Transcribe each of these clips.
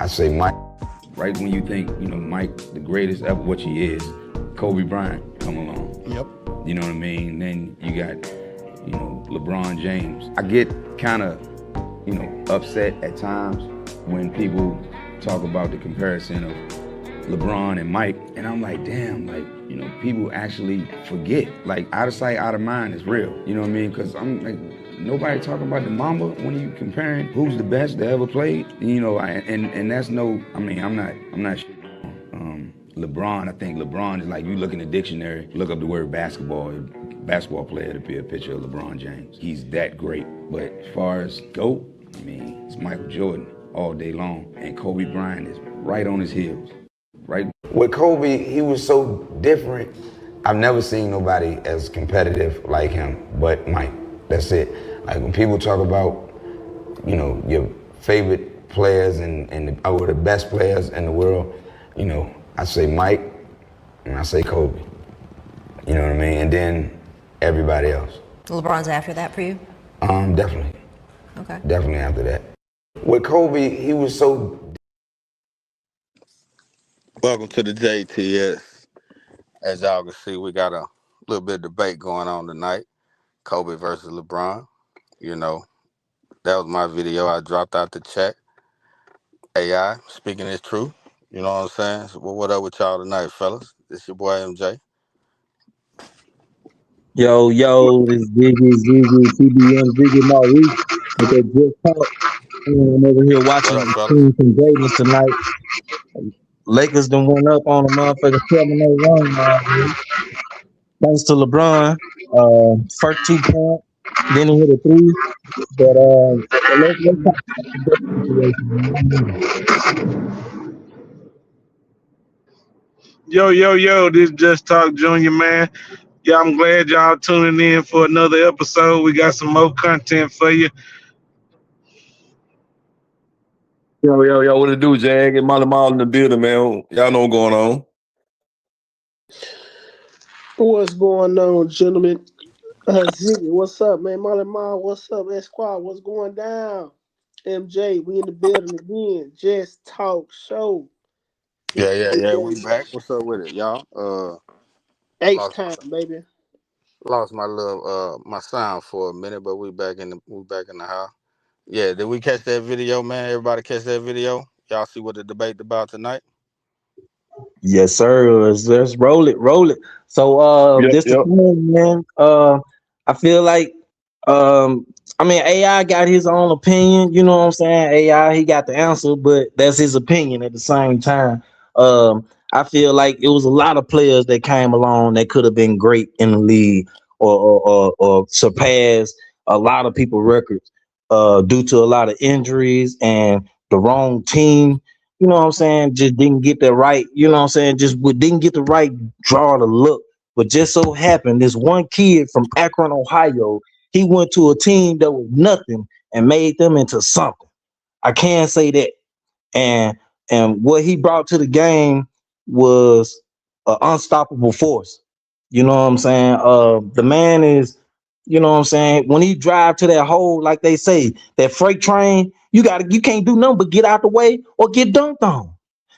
I say Mike. Right when you think, Mike, the greatest ever, what he is, Kobe Bryant come along. Yep. You know what I mean? Then you got, LeBron James. I get kind of, upset at times when people talk about the comparison of LeBron and Mike, and I'm like, damn, people actually forget. Like, out of sight, out of mind is real. You know what I mean? Because I'm like, nobody talking about the Mamba when you comparing who's the best that ever played. And that's no. I mean, I'm not LeBron. I think LeBron is like, you look in the dictionary, look up the word basketball player to be a picture of LeBron James. He's that great. But as far as GOAT, I mean, it's Michael Jordan all day long, and Kobe Bryant is right on his heels. Right. With Kobe, he was so different. I've never seen nobody as competitive like him, but Mike. That's it. Like when people talk about, your favorite players or the best players in the world, I say Mike and I say Kobe. You know what I mean? And then everybody else. LeBron's after that for you? Definitely. Okay. Definitely after that. With Kobe, he was so. Welcome to the JTS. As y'all can see, we got a little bit of debate going on tonight. Kobe versus LeBron. That was my video. I dropped out the chat. AI, speaking is true. You know what I'm saying? So what up with y'all tonight, fellas? It's your boy MJ. Yo, this Ziggy, CBM, Ziggy Maurice. With that just talk. I'm over here What up, watching fellas? seeing some greatness tonight. Lakers done went up on a motherfucking 7-0 run, man. Thanks to LeBron. First 2 points, then he hit a three. But let's talk about the best situation, Yo, this Just Talk Junior, man. Yeah, I'm glad y'all tuning in for another episode. We got some more content for you. Yo, what it do, Jag? And Molly Mall in the building, man. Y'all know what's going on. What's going on, gentlemen? Ziggy, what's up, man? Molly Ma, what's up? S Squad, what's going down? MJ, we in the building again. Just Talk Show. Yeah. We back. What's up with it, y'all? H Lost time, baby. lost my little my sound for a minute, but we back in the house. Yeah, did we catch that video, man? Everybody catch that video? Y'all see what the debate about tonight? Yes, sir. Let's roll it. So this the Yep. thing, man. I feel like I mean AI got his own opinion, you know what I'm saying? AI, he got the answer, but that's his opinion at the same time. I feel like it was a lot of players that came along that could have been great in the league or surpassed a lot of people records due to a lot of injuries and the wrong team, you know what I'm saying, just didn't get the right, you know what I'm saying, didn't get the right draw to look. But just so happened, this one kid from Akron, Ohio, he went to a team that was nothing and made them into something. I can say that. And what he brought to the game was an unstoppable force. You know what I'm saying? The man is, you know what I'm saying, when he drive to that hole, like they say, that freight train, you can't do nothing but get out the way or get dunked on.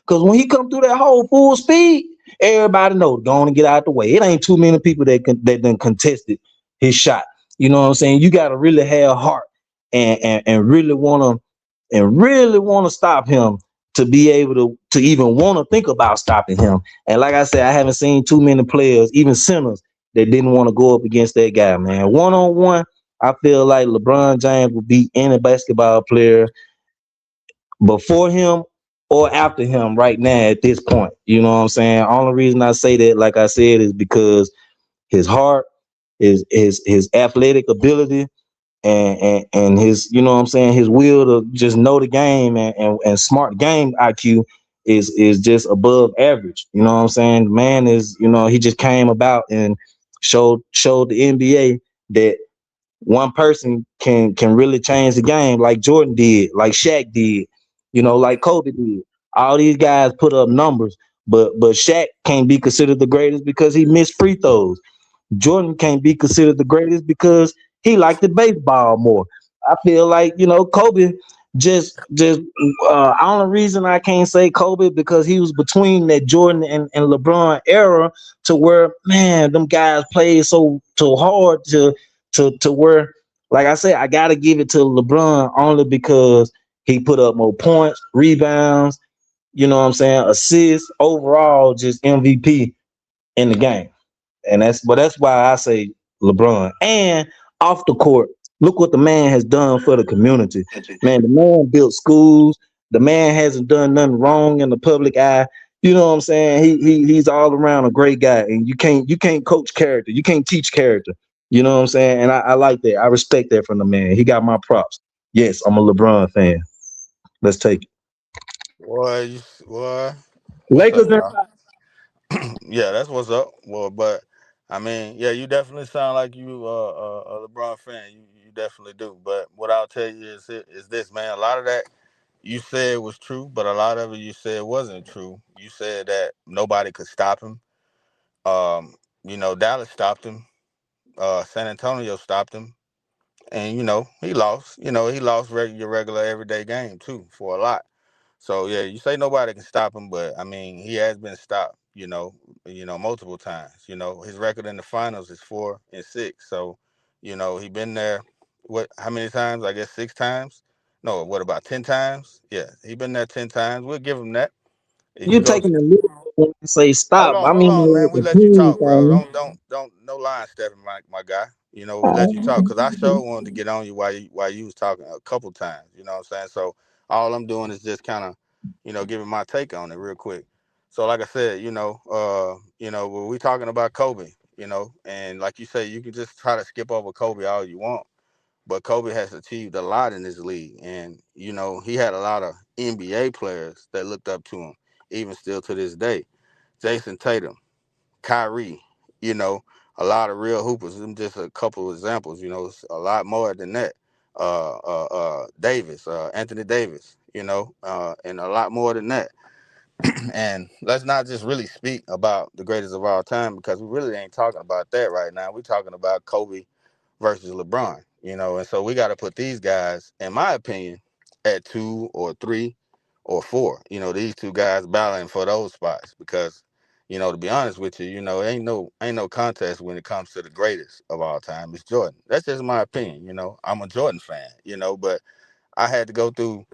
Because when he come through that hole full speed, everybody knows go on and get out the way. It ain't too many people that done contested his shot. You know what I'm saying? You gotta really have heart and really wanna stop him to be able to even want to think about stopping him. And like I said, I haven't seen too many players, even centers, that didn't want to go up against that guy, man. One on one, I feel like LeBron James would beat any basketball player before him or after him right now at this point. You know what I'm saying? Only reason I say that, like I said, is because his heart, his athletic ability, and his, you know what I'm saying, his will to just know the game and smart game IQ is just above average. You know what I'm saying? The man is, he just came about and showed the NBA that one person can really change the game, like Jordan did, like Shaq did, like Kobe did. All these guys put up numbers, but Shaq can't be considered the greatest because he missed free throws. Jordan can't be considered the greatest because he liked the baseball more. I feel like, Kobe Just only reason I can't say Kobe because he was between that Jordan and LeBron era to where man them guys played so hard to where like I said I gotta give it to LeBron only because he put up more points, rebounds, you know what I'm saying, assists, overall just MVP in the game. And that's why I say LeBron. And off the court, look what the man has done for the community. Man, the man built schools. The man hasn't done nothing wrong in the public eye. You know what I'm saying? He's all around a great guy. And you can't coach character. You can't teach character. You know what I'm saying? And I like that. I respect that from the man. He got my props. Yes, I'm a LeBron fan. Let's take it. Boy, boy, what's up, Lakers and y'all? Yeah, that's what's up. Well, but I mean, yeah, you definitely sound like you a LeBron fan. You definitely do. But what I'll tell you is this, man. A lot of that you said was true, but a lot of it you said wasn't true. You said that nobody could stop him. Um, Dallas stopped him. San Antonio stopped him, and he lost. He lost your regular everyday game too for a lot. So yeah, you say nobody can stop him, but I mean he has been stopped. Multiple times. His record in the finals is 4-6. So, he been there. What? How many times? I guess 6 times. No, what about 10 times? Yeah, he been there 10 times. We'll give him that. If you you're go taking a little when I say Hold stop. on, I hold mean on, man. like We a let you team talk, bro. thing. Don't, no line stepping, my guy. We let you talk because I sure wanted to get on you while you was talking a couple times. You know what I'm saying? So all I'm doing is just kind of, giving my take on it real quick. So like I said, when we talking about Kobe, and like you say, you can just try to skip over Kobe all you want, but Kobe has achieved a lot in this league, and he had a lot of NBA players that looked up to him, even still to this day. Jason Tatum, Kyrie, you know, a lot of real hoopers. Them just a couple of examples. It's a lot more than that. Davis, Anthony Davis, and a lot more than that. And let's not just really speak about the greatest of all time because we really ain't talking about that right now. We're talking about Kobe versus LeBron, and so we got to put these guys, in my opinion, at 2 or 3 or 4. These two guys battling for those spots because, to be honest with you, ain't no contest when it comes to the greatest of all time. It's Jordan. That's just my opinion. I'm a Jordan fan. But I had to go through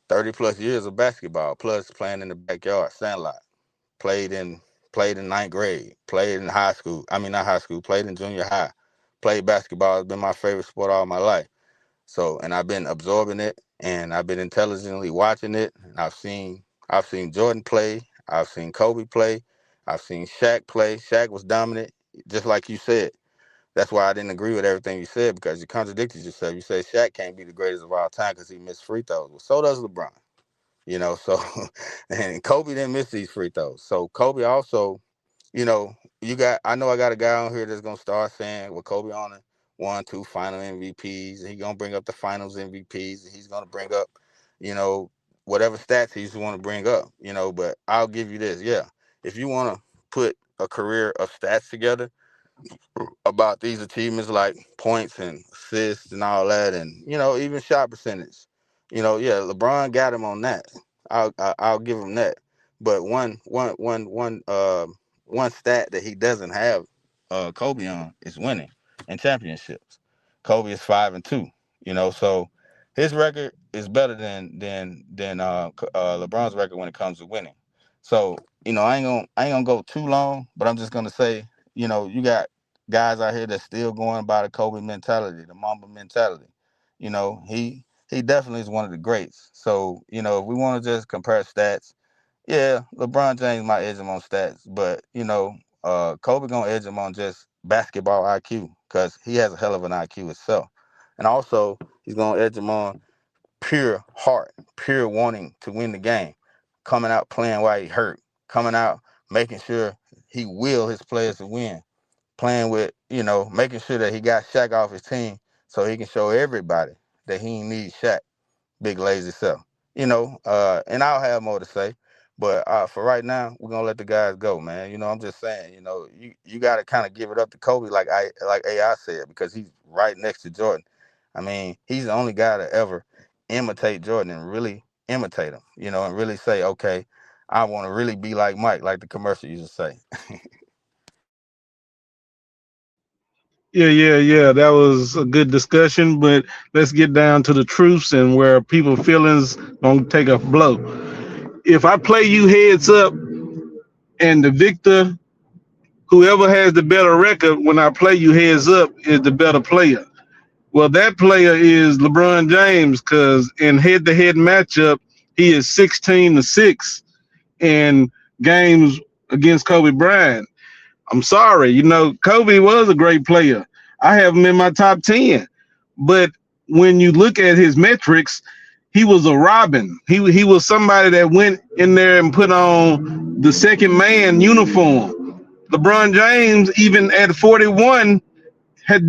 30 plus years of basketball, plus playing in the backyard, sandlot. Played in played in ninth grade. Played in high school. I mean not high school. Played in junior high. Played basketball. Has been my favorite sport all my life. So, and I've been absorbing it, and I've been intelligently watching it. And I've seen Jordan play. I've seen Kobe play. I've seen Shaq play. Shaq was dominant, just like you said. That's why I didn't agree with everything you said because you contradicted yourself. You say Shaq can't be the greatest of all time because he missed free throws. Well, so does LeBron. So and Kobe didn't miss these free throws. So Kobe also, I know I got a guy on here that's gonna start saying, well, Kobe on it, 1, 2 final MVPs, and he gonna bring up the finals MVPs, and he's gonna bring up, you know, whatever stats he's want to bring up, but I'll give you this, yeah. If you wanna put a career of stats together, about these achievements like points and assists and all that, and even shot percentage. Yeah, LeBron got him on that. I'll give him that. But one stat that he doesn't have Kobe on is winning and championships. Kobe is 5-2. So his record is better than LeBron's record when it comes to winning. So I ain't gonna go too long, but I'm just gonna say you got guys out here that's still going by the Kobe mentality, the Mamba mentality. He definitely is one of the greats. So, if we want to just compare stats, yeah, LeBron James might edge him on stats, but Kobe gonna edge him on just basketball IQ because he has a hell of an IQ itself, and also he's gonna edge him on pure heart, pure wanting to win the game, coming out playing while he hurt, coming out making sure he will his players to win, playing with, making sure that he got Shaq off his team so he can show everybody that he ain't need Shaq, big lazy self. And I'll have more to say. But for right now, we're gonna let the guys go, man. I'm just saying, you gotta kind of give it up to Kobe, like AI said, because he's right next to Jordan. I mean, he's the only guy to ever imitate Jordan and really imitate him, and really say, okay, I want to really be like Mike, like the commercial used to say. Yeah. That was a good discussion, but let's get down to the truths and where people feelings gonna take a blow. If I play you heads up and the victor, whoever has the better record when I play you heads up is the better player. Well, that player is LeBron James because in head-to-head matchup, he is 16-6 in games against Kobe Bryant. I'm sorry, Kobe was a great player. I have him in my top 10. But when you look at his metrics, he was a Robin. He was somebody that went in there and put on the second man uniform. LeBron James, even at 41,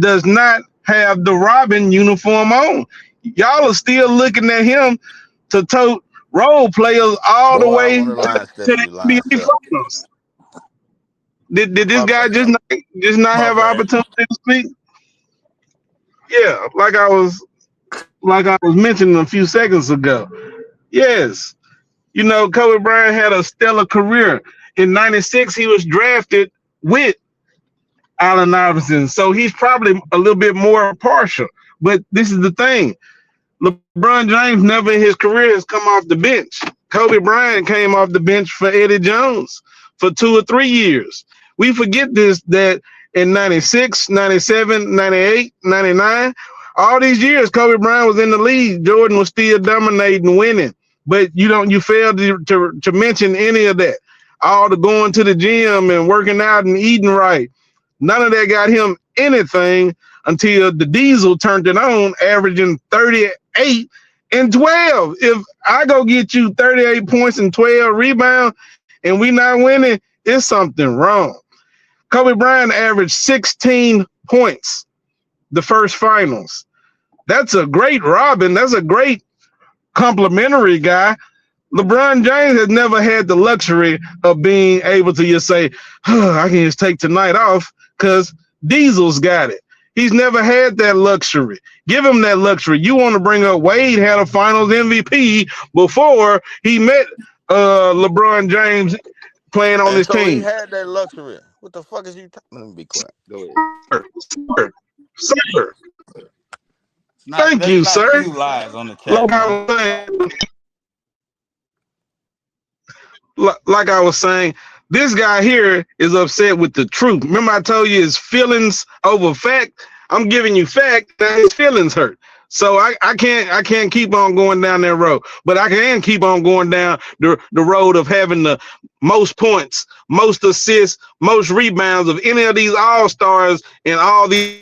does not have the Robin uniform on. Y'all are still looking at him to tote role players all the Go out way on the to line, Steph. the You lying NBA self. Finals. Did this My guy bad. just not My have an bad. opportunity to speak? Yeah, like I was mentioning a few seconds ago. Yes, Kobe Bryant had a stellar career. In '96, he was drafted with Allen Iverson, so he's probably a little bit more partial. But this is the thing: LeBron James never in his career has come off the bench. Kobe Bryant came off the bench for Eddie Jones for 2 or 3 years. We forget this, that in 96, 97, 98, 99, all these years Kobe Bryant was in the league. Jordan was still dominating, winning. But you failed to mention any of that. All the going to the gym and working out and eating right. None of that got him anything until the Diesel turned it on, averaging 38 and 12. If I go get you 38 points and 12 rebounds and we not winning, it's something wrong. Kobe Bryant averaged 16 points the first finals. That's a great Robin. That's a great complimentary guy. LeBron James has never had the luxury of being able to just say, I can just take tonight off because Diesel's got it. He's never had that luxury. Give him that luxury. You want to bring up Wade had a finals MVP before he met LeBron James playing on And his so he team. had that luxury. What the fuck is you talking? Let me be quiet. Go ahead. Sir. Thank There's you, not sir. few lies on the chat, Like I man. was saying, like I was saying, this guy here is upset with the truth. Remember, I told you his feelings over fact. I'm giving you fact that his feelings hurt. So I can't keep on going down that road, but I can keep on going down the road of having the most points, most assists, most rebounds of any of these all-stars and all these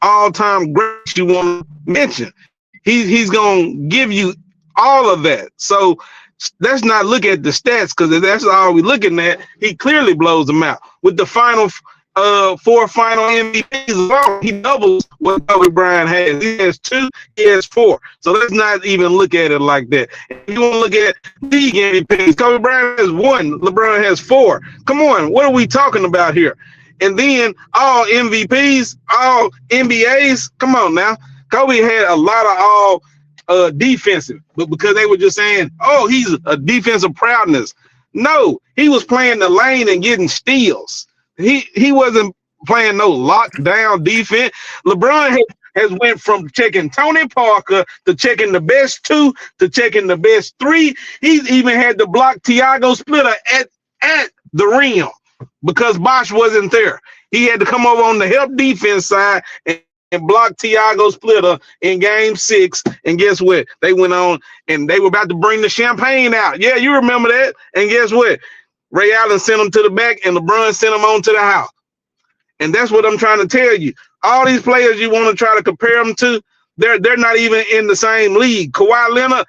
all-time greats you want to mention. He's gonna give you all of that. So let's not look at the stats because if that's all we're looking at, he clearly blows them out. With the final 4 final MVPs, he doubles what Kobe Bryant has. He has 2, he has 4. So let's not even look at it like that. If you want to look at league MVPs, Kobe Bryant has 1, LeBron has 4. Come on, what are we talking about here? And then all MVPs, all NBAs, come on now. Kobe had a lot of all defensive, but because they were just saying, oh, he's a defensive proudness. No, he was playing the lane and getting steals. He wasn't playing no lockdown defense. LeBron has went from checking Tony Parker to checking the best 2 to checking the best 3. He's even had to block Tiago Splitter at the rim because Bosh wasn't there. He had to come over on the help defense side and block Tiago Splitter in game 6. And guess what? They went on and they were about to bring the champagne out. Yeah, you remember that. And guess what? Ray Allen sent them to the back and LeBron sent them on to the house. And that's what I'm trying to tell you. All these players you want to try to compare them to, they're not even in the same league. Kawhi Leonard,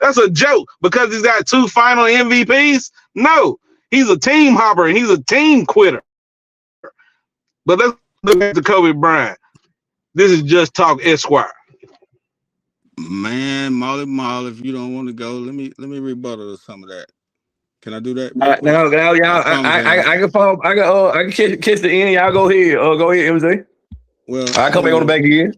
that's a joke because he's got 2 final MVPs. No, he's a team hopper and he's a team quitter. But let's look at the Kobe Bryant. This is Just Talk Esquire. Man, Molly, if you don't want to go, let me rebuttal some of that. Can I do that real quick? Now, y'all, I can catch the end. Y'all go ahead. Go ahead, MJ. Well, I come back on the back end.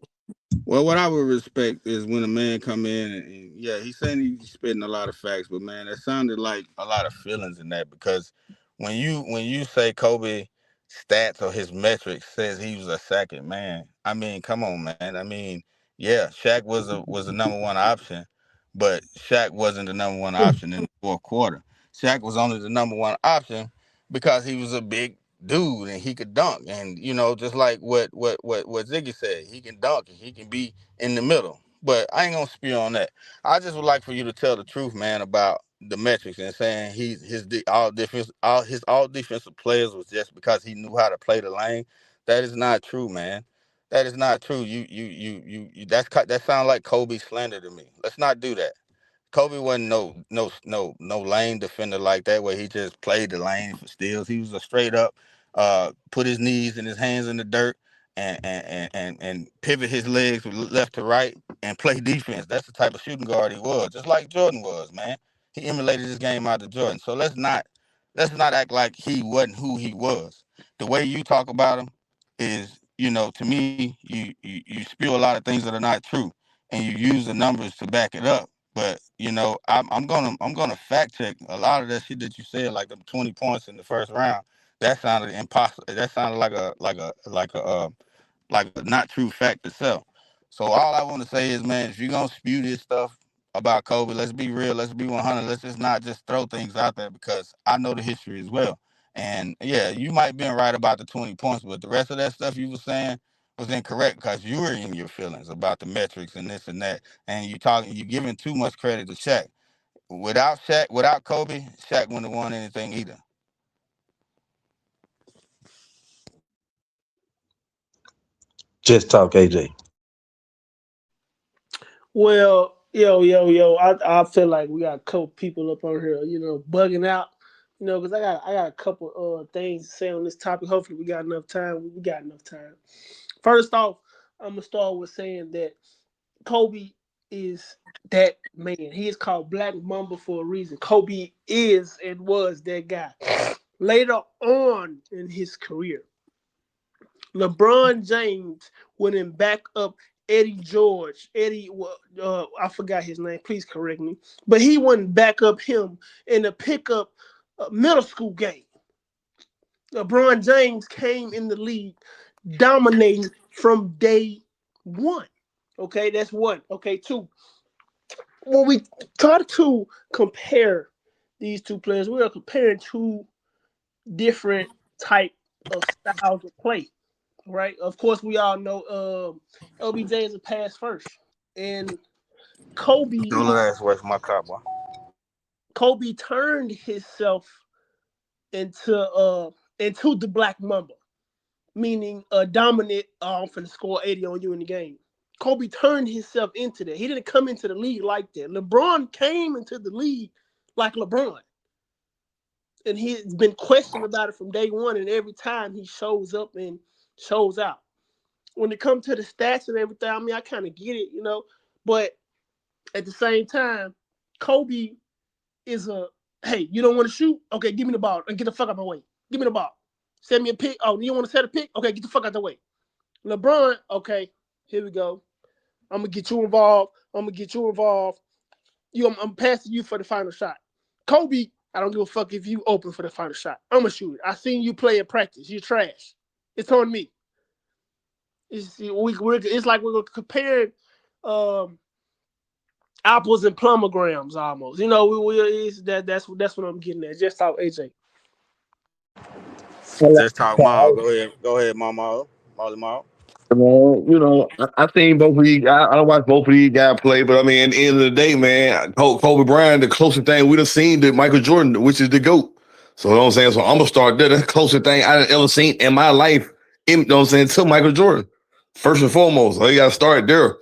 Well, what I would respect is when a man come in and yeah, he's saying he's spitting a lot of facts, but man, that sounded like a lot of feelings in that because when you say Kobe stats or his metrics says he was a second man, I mean, come on, man. I mean, yeah, Shaq was the number one option, but Shaq wasn't the number one option in the fourth quarter. Shaq was only the number one option because he was a big dude and he could dunk, and just like what Ziggy said, he can dunk and he can be in the middle. But I ain't gonna spew on that. I just would like for you to tell the truth, man, about the metrics and saying all defensive players was just because he knew how to play the lane. That is not true, man. That is not true. That sounds like Kobe slander to me. Let's not do that. Kobe wasn't no lane defender like that where he just played the lane for steals. He was a straight up put his knees and his hands in the dirt and pivot his legs from left to right and play defense. That's the type of shooting guard he was, just like Jordan was, man. He emulated his game out of Jordan. So let's not act like he wasn't who he was. The way you talk about him is, to me, you spew a lot of things that are not true and you use the numbers to back it up. But I'm gonna fact check a lot of that shit that you said, like the 20 points in the first round. That sounded impossible. That sounded like a not true fact itself. So all I want to say is, man, if you're gonna spew this stuff about Kobe, let's be real. Let's be 100. Let's just not just throw things out there because I know the history as well. And yeah, you might have been right about the 20 points, but the rest of that stuff you were saying was incorrect because you were in your feelings about the metrics and this and that, and you giving too much credit to Shaq. Without Kobe, Shaq wouldn't have won anything either. Just talk, AJ. Well, yo, I feel like we got a couple people up on here, bugging out, because I got a couple things to say on this topic. Hopefully, we got enough time. We got enough time. First off, I'm gonna start with saying that Kobe is that man. He is called Black Mamba for a reason. Kobe is and was that guy. Later on in his career, LeBron James went and back up Eddie George. I forgot his name. Please correct me. But he wouldn't back up him in a pickup middle school game. LeBron James came in the league dominating from day one. Okay, that's one. Okay, two. When we try to compare these two players, we are comparing two different type of styles of play. Right? Of course, we all know LBJ is a pass first, and Kobe Don't let that ass waste my car, boy. Kobe turned himself into the Black Mamba, meaning a dominant. I'm finna score 80 on you in the game. Kobe turned himself into that. He didn't come into the league like that. LeBron came into the league like LeBron, and he's been questioned about it from day one. And every time he shows up and shows out. When it comes to the stats and everything, I mean, I kind of get it, but at the same time, Kobe is hey, you don't want to shoot? Okay, give me the ball and get the fuck out of my way. Give me the ball. Send me a pick. Oh, you want to set a pick? Okay, get the fuck out the way. LeBron, okay, here we go. I'm going to get you involved. I'm passing you for the final shot. Kobe, I don't give a fuck if you open for the final shot. I'm going to shoot it. I seen you play in practice. You're trash. It's on me. It's like we're comparing apples and plumograms almost. That's what I'm getting at. Just talk, AJ. Just talk Maul. Go ahead, Mama. Molly Maul. Man, I seen both of these. I don't watch both of these guys play, but I mean, at the end of the day, man, Kobe Bryant, the closest thing we'd have seen to Michael Jordan, which is the GOAT. So, you know what I'm saying? So, I'm going to start there. That's the closest thing I've ever seen in my life, you know what I'm saying, to Michael Jordan. First and foremost, so you got to start there.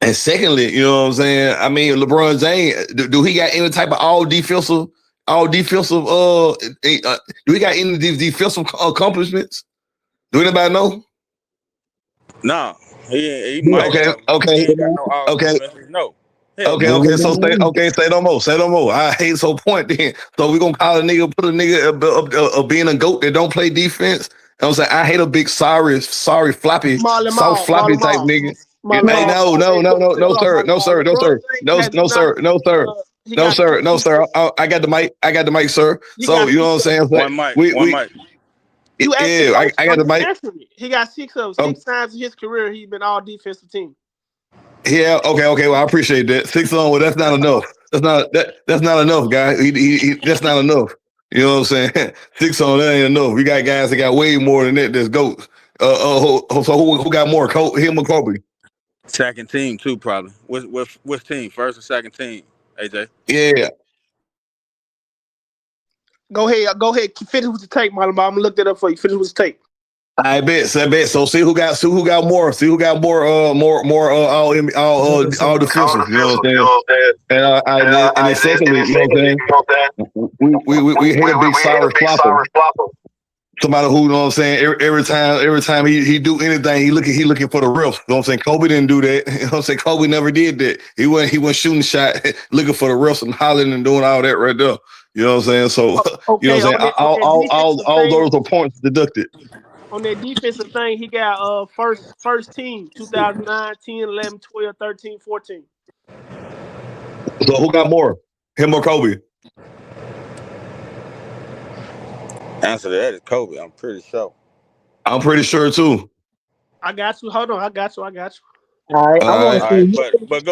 And secondly, you know what I'm saying? I mean, LeBron James, do he got any type of do he got any defensive accomplishments? Do anybody know? No, he might Okay, have, but he okay, ain't got no all okay. defenses. No, hell Okay, no. okay. So say no more. Say no more. I hate so point then. So we gonna call put a nigga being a goat that don't play defense. I'm saying I hate a big sorry floppy, Marlon soft Mall, floppy type nigga. My Hey, lord. no, sir, no, sir, no, LeBron sir, James no, has no, not. sir, no, sir, He no, got sir, six. no, sir. I got the mic. I got the mic, sir. He So got you know six what of I'm them. saying? Like, One we, mic. You asked the yeah, question. I got I'm the just mic. answering it. He got six of them. Oh, 6 times in his career, he's been all defensive team. yeah, okay. Well, I appreciate that. 6 on. Well, that's not enough. That's not enough, guy. That's not enough. You know what I'm saying? 6 on, that ain't enough. We got guys that got way more than that. That's goats. So who got more? Him or Kobe? Second team too, probably. Which team? First or second team? AJ. Yeah, Go ahead. Finish with the tape, my lord. I'm gonna look that up for you. Finish with the tape. I bet. So I bet. So see who got more. See who got more. More. All defensive. You know what I'm saying? And then secondly, you know what I'm saying? We hate a big sorry flopper. Somebody who, you know what I'm saying, every time he do anything, he looking for the riff. You know what I'm saying? Kobe didn't do that. You know what I'm saying? Kobe never did that. He wasn't shooting shot, looking for the riffs and hollering and doing all that right there. You know what I'm saying? So you know Okay, what I'm saying? on that defensive All thing, those are points deducted. on that defensive thing, he got first team 2009, 10, 11, 12, 13, 14. So who got more? Him or Kobe? Answer to that is Kobe. I'm pretty sure. I'm pretty sure too. I got you. Hold on. I got you. All right, I All want right. to All see right, you but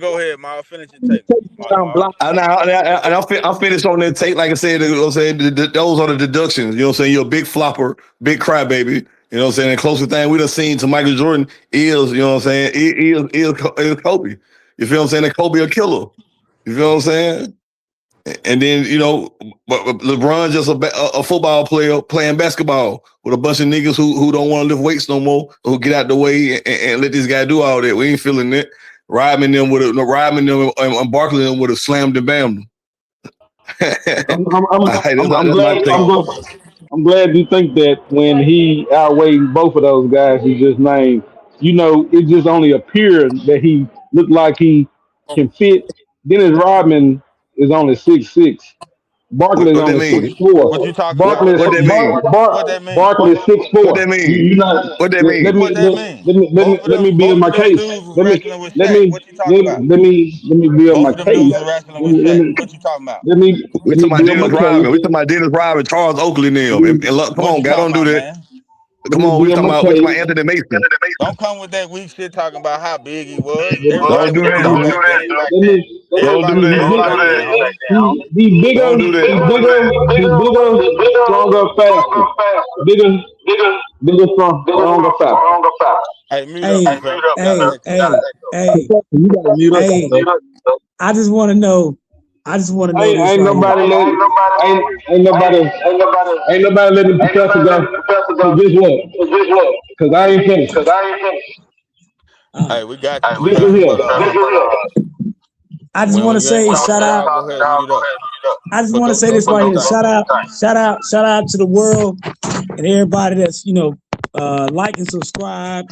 go ahead. Miles. Finish your tape, down Miles. block. I'm finished on that tape. Like I said, you know what I'm saying, those are the deductions. You know what I'm saying? You're a big flopper, big crybaby. You know what I'm saying? The closest thing we done seen to Michael Jordan is, you know what I'm saying, is Kobe. You feel what I'm saying? That Kobe a killer. You feel what I'm saying? And then, you know, but LeBron just a football player playing basketball with a bunch of niggas who don't want to lift weights no more, who get out the way and let this guy do all that. We ain't feeling it. Rodman them and Barkley them would have slammed and bammed them. All right, I'm that's my glad. take. I'm glad you think that when he outweighed both of those guys he just named. You know, it just only appeared that he looked like he can fit. Dennis Rodman is only 6'6". Barkley's What that only mean? 6'4". What you talking about? Barkley's What What that that mean? mean? What that mean? Barkley's six What four. that mean? You not What that let mean? me What that mean? Both of let me them, build both my of them case. dudes was Let me wrestling with let Shaq. me What you talking about? let me build Both my of them dudes case. was wrestling with Shaq. What you talking about? We Let me talking about build Dennis my case. Rodman. We talking about Dennis Rodman, Charles Oakley, and them. Let Come What on, you guy, talking don't do about, that. man? Come me on, build my we talking case. about Anthony Mason. Don't come with that weak shit talking about how big he was. Don't Everybody do was that. big back then. Don't do Everybody was that. big back then, homie. He Don't do that. bigger, stronger, faster. Bigger, stronger, faster. Hey, mute up, Hey, Professor. You got an hey, echo. hey, hey, You gotta mute up, hey, bro. I just want to know, I just want to know this Ain't right here. nobody let ain't ain't nobody ain't nobody letting the professor go. So guess what? Cause I ain't finished. Uh, Hey, we got you, Listen Professor. here. But I just want when to you ain't say talking, shout out. go ahead, mute up. I just But want to go, say go this do right your here. thing. Shout out to the world and everybody that's like and subscribe.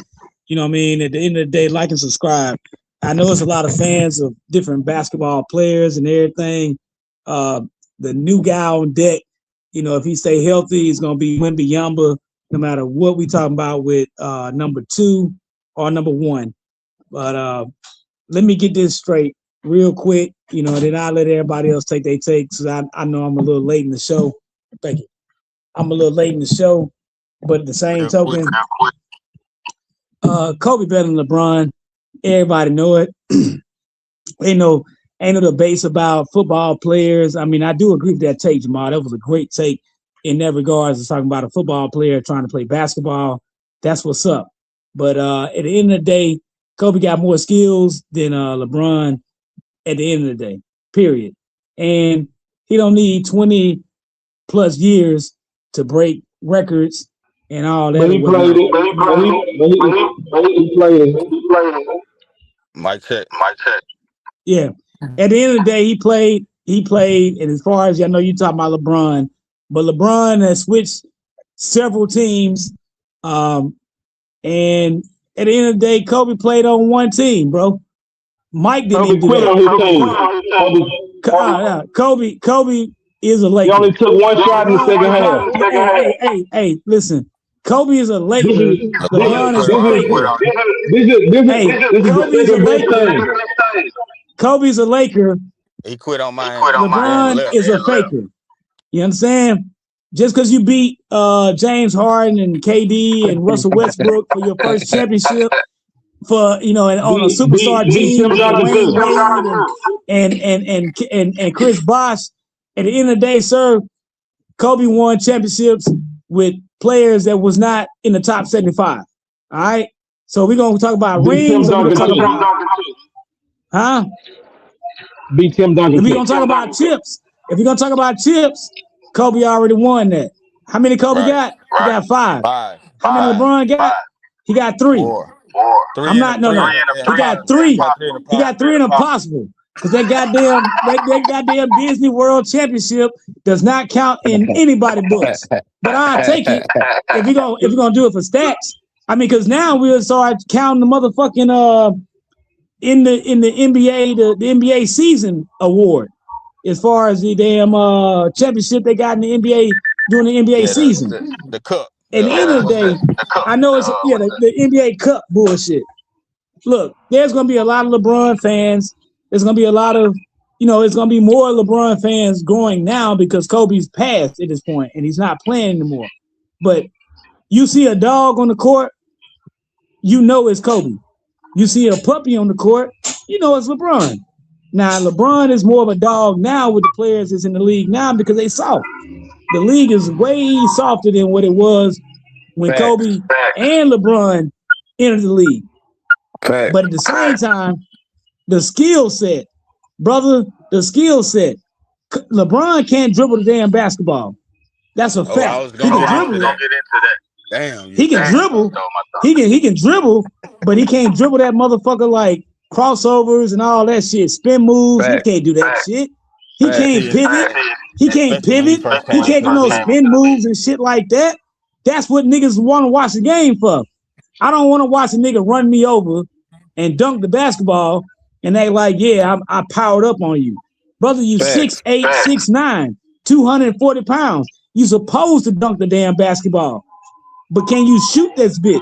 You know what I mean? At the end of the day, like and subscribe. I know it's a lot of fans of different basketball players and everything. Uh, the new guy on deck, if he stay healthy, he's gonna be Wembyamba, no matter what we talking about with number 2 or number 1. But let me get this straight real quick, then I'll let everybody else take their takes. I know I'm a little late in the show. Thank you. I'm a little late in the show, but at the same Real quick. token, Kobe better than LeBron. Everybody know it. Ain't no debates about football players. I mean, I do agree with that take, Jamal. That was a great take in that regards to talking about a football player trying to play basketball. That's what's up. But at the end of the day, Kobe got more skills than LeBron at the end of the day, period. And he don't need 20 plus years to break records and all that But or he played whatnot. it. He played it. Mic check. Yeah. At the end of the day, he played, and as far as I know you talking about LeBron, but LeBron has switched several teams. And at the end of the day, Kobe played on one team, bro. Mike didn't Kobe even do quit that. on his team. Kobe is a He Laker. only took one shot in the second half. Hey, listen. Kobe is a Laker. LeBron is a Faker. Kobe's a Laker. Kobe's a Laker. He quit on Miami. LeBron is a faker. You understand? Just because you beat James Harden and KD and Russell Westbrook for your first championship, for and on a superstar team with Wayne Wade and Chris Bosh, at the end of the day, sir, Kobe won championships with players that was not in the top 75. All right. So we're gonna talk about rings. Or we're gonna talk about, huh? Beat Tim Duncan. If we're gonna talk about chips, Kobe already won that. How many Kobe got? He got 5. How many LeBron got? He got 3. 4. I'm not no. He got 3. He got 3 in impossible. Because that goddamn Disney World Championship does not count in anybody's books. But I'll take it if you're gonna do it for stats. I mean, because now we'll start counting the motherfucking in the NBA the NBA season award as far as the damn championship they got in the NBA during the NBA season. The cup. At the end of the day, I know it's the NBA Cup bullshit. Look, there's gonna be a lot of LeBron fans. There's gonna be a lot of, it's gonna be more LeBron fans growing now because Kobe's passed at this point and he's not playing anymore. But you see a dog on the court, it's Kobe. You see a puppy on the court, it's LeBron. Now LeBron is more of a dog now with the players that's in the league now because they soft. The league is way softer than what it was when Kobe and LeBron entered the league. But at the same time, the skill set, brother, LeBron can't dribble the damn basketball. That's a fact. He can dribble. He can dribble. He can dribble, but he can't dribble that motherfucker like crossovers and all that shit, spin moves. He can't do that shit. He can't pivot. He can't do no spin moves and shit like that. That's what niggas want to watch the game for. I don't want to watch a nigga run me over and dunk the basketball and they like, I powered up on you. Brother, you 6'8", 6'9", 240 pounds. You supposed to dunk the damn basketball. But can you shoot this bitch?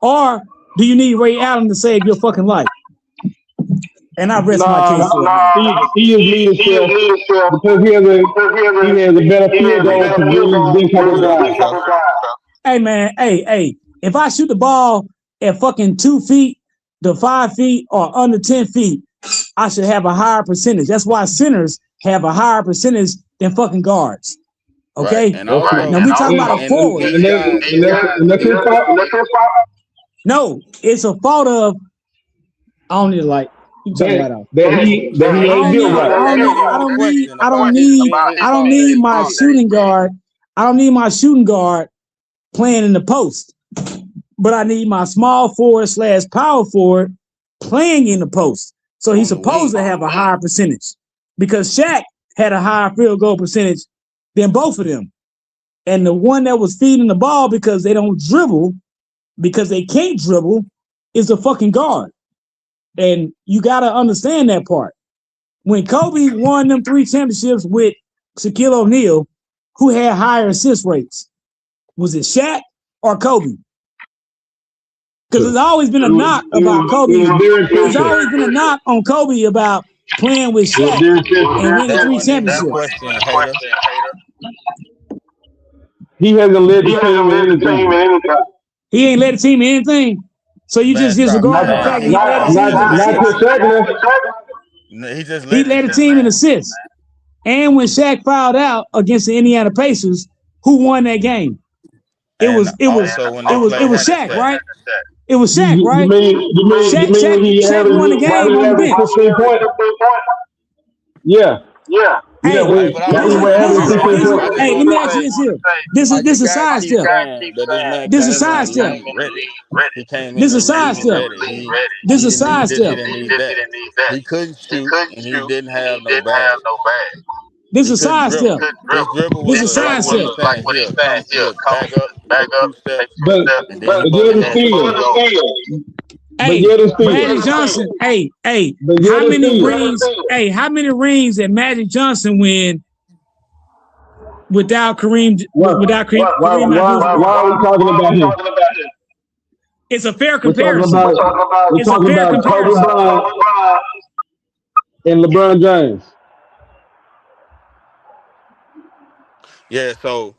Or do you need Ray Allen to save your fucking life? And I rest my case. He is leadership because he has a better field goal than Kobe. Hey man, hey. If I shoot the ball at fucking 2 feet to 5 feet or under 10 feet, I should have a higher percentage. That's why centers have a higher percentage than fucking guards. Okay? Right. Now we talking about a forward. No, it's a fault of I don't need a light. You talking right off. I don't need my shooting guard. I don't need my shooting guard playing in the post. But I need my small forward / power forward playing in the post. So he's supposed to have a higher percentage because Shaq had a higher field goal percentage than both of them. And the one that was feeding the ball because they don't dribble, because they can't dribble, is the fucking guard. And you got to understand that part. When Kobe won them 3 championships with Shaquille O'Neal, who had higher assist rates? Was it Shaq or Kobe? Because there's always been a knock about Kobe. There's always been a knock on Kobe about playing with Shaq and winning 3 championships. He hasn't led the team in anything. He ain't led the team in anything. So you just disregard the fact that he led the team in assists. And when Shaq fouled out against the Indiana Pacers, who won that game? It was Shaq, right? It was Shaq, right? Shaq won the game on the bench. Yeah. Hey, let me ask you this here. This is a side step. This is a side step. This is a side step. This is a side step. He couldn't shoot and he didn't have no bag. This is a side step. This is a side step. Like what he's saying, back up, but you're the field. Hey, Magic Johnson. Hey, how many rings did Magic Johnson win without Kareem, Why, without Kareem, why, Kareem why, Abdul-Jabbar. why are we talking about him? It's a fair We're talking comparison. about we're It's a talking fair about Kobe comparison. Bryant and LeBron James. Yeah, so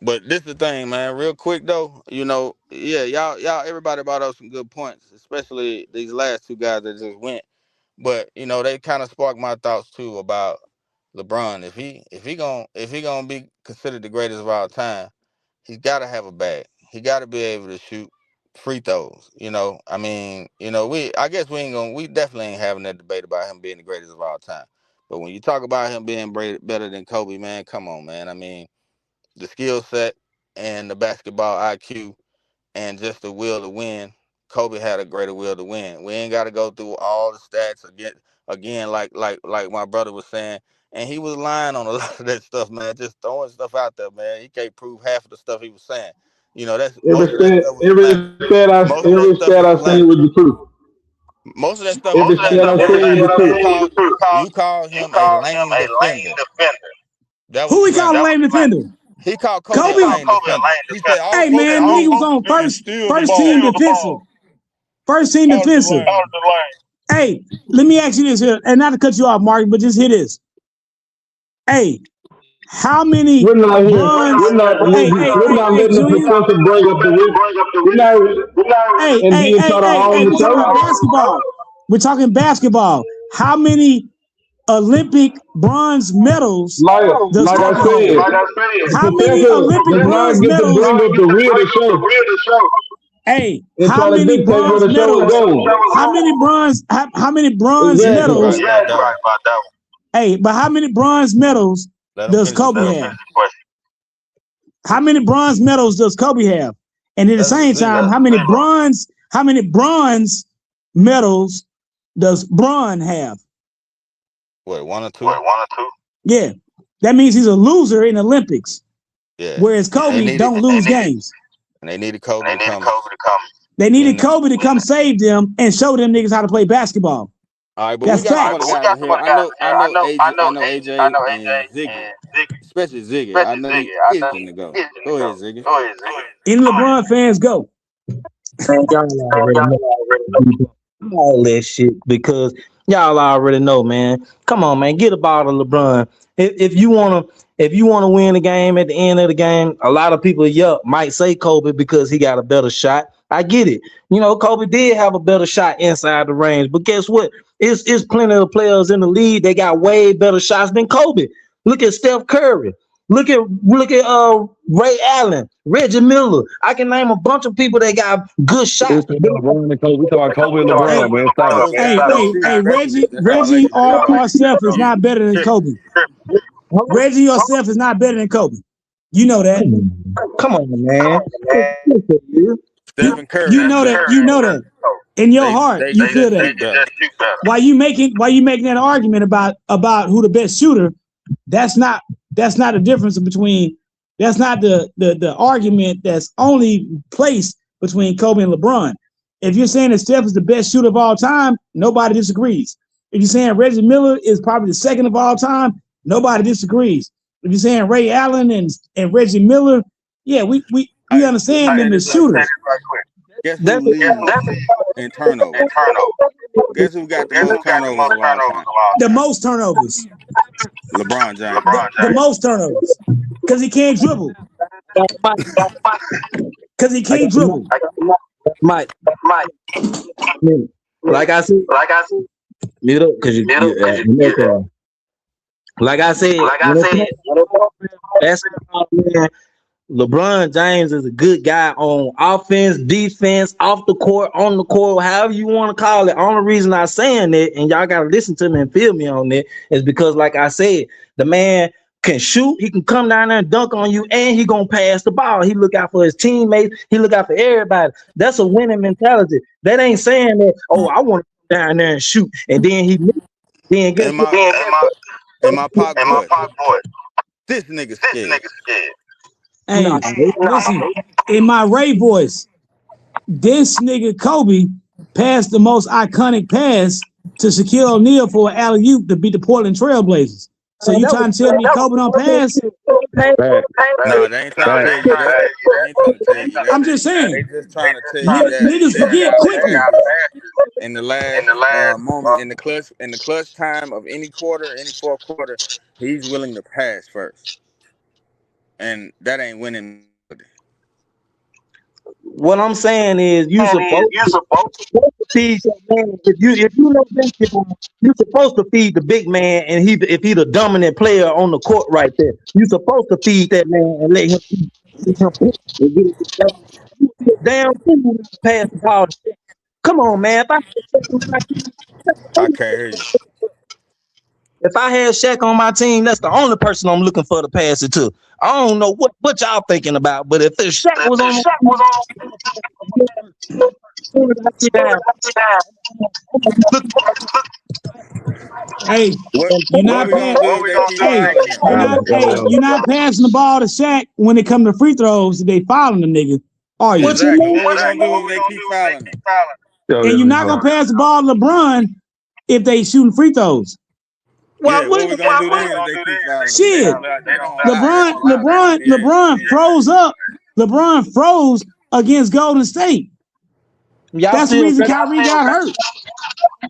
but this the thing, man. Real quick though, yeah, y'all, everybody brought up some good points, especially these last two guys that just went. But they kind of sparked my thoughts too about LeBron. If he gonna be considered the greatest of all time, he's got to have a bag. He got to be able to shoot free throws. I mean, I guess we definitely ain't having that debate about him being the greatest of all time. But when you talk about him being better than Kobe, man, come on, man. I mean, the skill set and the basketball IQ and just the will to win. Kobe had a greater will to win. We ain't got to go through all the stats again, like my brother was saying. And he was lying on a lot of that stuff, man. Just throwing stuff out there, man. He can't prove half of the stuff he was saying. That's most of that stuff was slander. Most of that Every stuff stat is I seen slander. was the truth. Most of that stuff is Every stat slander, I man. seen was You the you truth. called you called him a lame defender. That was Who we call a slander. lame defender? He called Kobe a Kobe. lame defender. He said all Hey Kobe man, nigga was do on is steal the first ball. team defensive. First team Out of the defensive. lane. Hey, let me ask you this here, and not to cut you off, Mark, but just hear this. Hey, how many We're not here. bronze? We're not letting the Junior. professor bring up the week. We're not and then try to own the We're talking about show. basketball. We're talking basketball. How many Olympic bronze medals does Like I Kobe said, have? the How many professor Olympic does not bronze get to medals? bring up the real the show Hey, and how try to many dictate where bronze the show is medals? going. How many bronze Exactly. You right medals? about that one. Hey, but how many bronze medals Let him does finish his Kobe question. have? How many bronze medals does Kobe have? And at the That's a same time, zero. how many bronze medals does Bron have? What, one or two? Yeah. That means he's a loser in Olympics. Yeah. Whereas And they Kobe needed don't lose games. and they needed Kobe to come They win needed them. Kobe to come save them and show them niggas how to play basketball. All right, but we That's got some other facts. guys in here. I know AJ and Ziggy, especially Ziggy. I know he's itching to go. Go ahead, Ziggy. Any LeBron fans go. Man, y'all already know all that shit because y'all already know, man. Come on, man, get a bottle of LeBron. If you wanna win the game at the end of the game, a lot of people might say Kobe because he got a better shot. I get it. Kobe did have a better shot inside the range, but guess what? It's plenty of players in the league that got way better shots than Kobe. Look at Steph Curry. Look at Ray Allen, Reggie Miller. I can name a bunch of people that got good shots. We talking about Kobe and Hey, LeBron, man. Stop it. Those guys don't shoot. That's Reggie speculation, dog. or Steph is not better than Kobe. Reggie or Steph is not better than Kobe. You know that. Come on, man. Stephen Curry You is know better that. than You know Kobe. that. In your heart, They you feel just that. shoot better. Why you making that argument about who the best shooter? That's not the difference between. That's not the argument that's only placed between Kobe and LeBron. If you're saying that Steph is the best shooter of all time, nobody disagrees. If you're saying Reggie Miller is probably the second of all time, nobody disagrees. If you're saying Ray Allen and Reggie Miller, yeah, we All right, let me understand say them this as right quick. shooters. Guess who That's leads in turnovers? Guess who got the most turnovers of all time? The most turnovers. LeBron James. The most turnovers. Because he can't dribble. Because he I got can't dribble. Mike. Like I said, mute up because like I said, basketball, man, LeBron James is a good guy on offense, defense, off the court, on the court, however you want to call it. Only reason I'm saying that, and y'all gotta listen to me and feel me on that, is because, like I said, the man can shoot, he can come down there and dunk on you, and he gonna pass the ball. He look out for his teammates, he look out for everybody. That's a winning mentality. That ain't saying that, oh, I want to come down there and shoot, and then then guess And what? my Pac boy. This nigga scared. Hey, Nah, listen, in my Ray voice, this nigga Kobe passed the most iconic pass to Shaquille O'Neal for an alley-oop to beat the Portland Trailblazers. So you trying to tell me Kobe don't pass? No, they ain't trying to tell you that. They ain't trying to tell you that. I'm just They saying. just trying to tell you that Niggas he forget got quickly. passes in the last moment, in the clutch time of any quarter, any fourth quarter. He's willing to pass first, and that ain't winning. What I'm saying is you supposed to feed your man. If you know basketball, you supposed to feed the big man, and if he the dominant player on the court right there, you supposed to feed that man and let him and get it done. You be a damn fool not to pass the ball. Come on, man. I can't hear you. If I had Shaq on my team, that's the only person I'm looking for to pass it to. I don't know what y'all thinking about, but if the Shaq was on look, Hey, What you're what not we gonna do if they keep fouling him? you're not passing the ball to Shaq when it come to free throws. They fouling the nigga, are you? what you Exactly. mean? What we gonna do if they keep fouling him? And you're not gonna pass the ball to LeBron if they shooting free throws. Yeah, what we gonna do then if they keep fouling him? Shit, They don't allow that. LeBron froze up. LeBron froze against Golden State. Y'all That's the still reason Kyrie got hurt.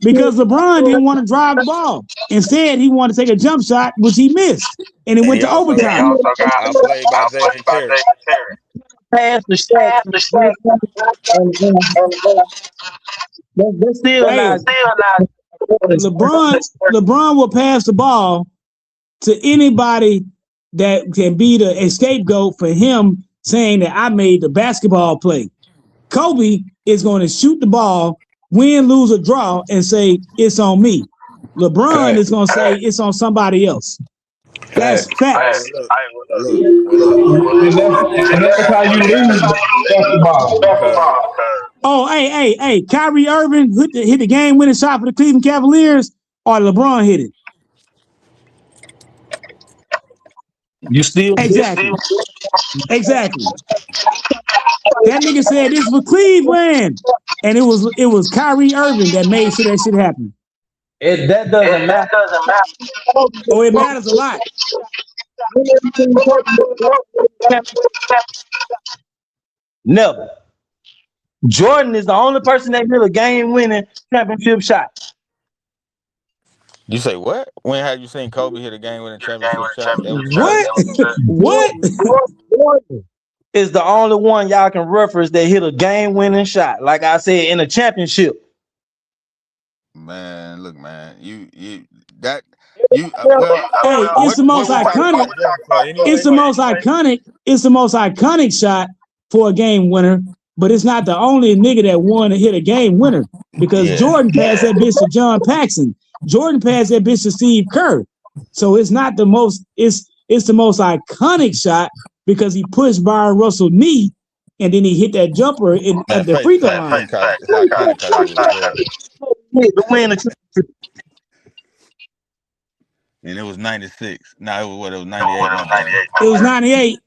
Because LeBron didn't want to drive the ball. Instead, he wanted to take a jump shot, which he missed. And it And went he to also got overtime. outplayed by Jason Terry. pass the Shaq. That's still Hey, not. LeBron will pass the ball to anybody that can be the scapegoat for him saying that I made the basketball play. Kobe is going to shoot the ball, win, lose, or draw, and say it's on me. LeBron is going to say it's on somebody else. Hey, That's facts. And that's how you lose basketball. Cause Oh, hey, Kyrie Irving hit the game-winning shot for the Cleveland Cavaliers, or LeBron hit it? You still Exactly. That nigga said this for Cleveland, and it was Kyrie Irving that made sure that shit happened. that doesn't matter. Oh, it matters a lot. Never. Jordan is the only person that hit a game-winning championship shot. you say what? When have you seen Kobe hit a game-winning championship shot? That was What? What? Jordan is the only one y'all can reference that hit a game-winning shot. Like I said, in a championship. man. Look, man, well, Hey, it's the most what we talking iconic. about Jordan for It's anyway? the most iconic. It's the most iconic shot for a game winner, but it's not the only nigga that won to hit a game winner because Yeah, Jordan passed that bitch to John Paxson. Jordan passed that bitch to Steve Kerr. So it's not the most. It's the most iconic shot because he pushed Byron Russell knee and then he hit that jumper at man. the free throw line. It's iconic because it was Jordan, The win. and it was '96. No, it was what? It was '98. My bad. It was 98.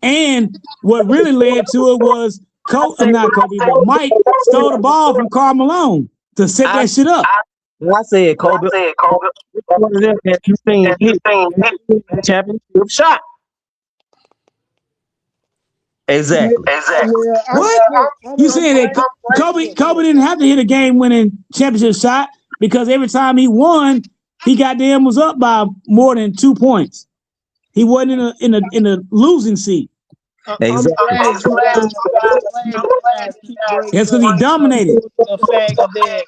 And what really led to it was not Kobe, but Mike stole the ball from Karl Malone to set that shit up. I said Kobe. One of them that you seen hit the championship shot. Exactly. Well, What? You saying that Kobe didn't have to hit a game-winning championship shot because every time he won, he goddamn was up by more than 2 points. He wasn't in a losing seat. I'm glad you guys keep bringing That's because he dominated. the fact that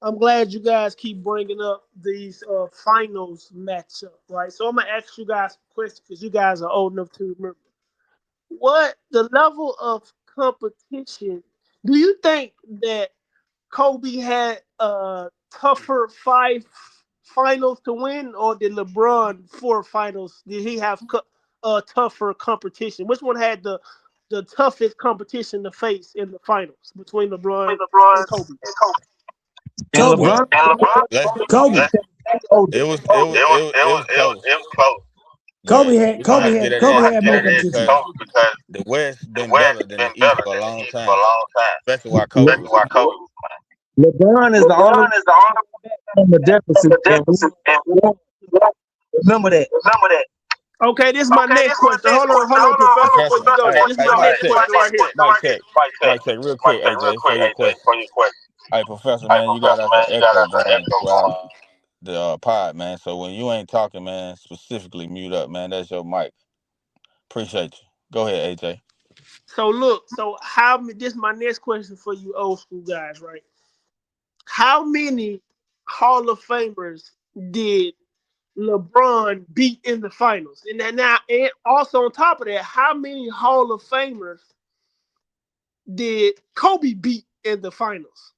I'm glad you guys keep bringing up these finals matchup, right? So I'm gonna ask you guys a question because you guys are old enough to remember. What the level of competition do you think that Kobe had tougher five finals to win, or did LeBron four finals? Did he have tougher competition? Which one had the toughest competition to face in the finals between LeBron and Kobe? And Kobe. Well, LeBron, let's. Kobe. It was close. Kobe But had we're gonna have to get Kobe that had more because competition. the West been better than the East for a long time, especially while Kobe was playing. LeBron is the only one on the deficit. Remember that. Okay, this is my next question. Hold on, Professor, before you go. This is my next question right here. Mic check, real quick, AJ, for your question. Hey, Professor, man, you got us an echo going throughout the pod, man. So when you ain't talking, man, specifically mute up, man. That's your mic. Appreciate you. Go ahead, AJ. So look, this is my next question for you old school guys, right? How many Hall of Famers did LeBron beat in the finals? And then now, and also on top of that, how many Hall of Famers did Kobe beat in the finals?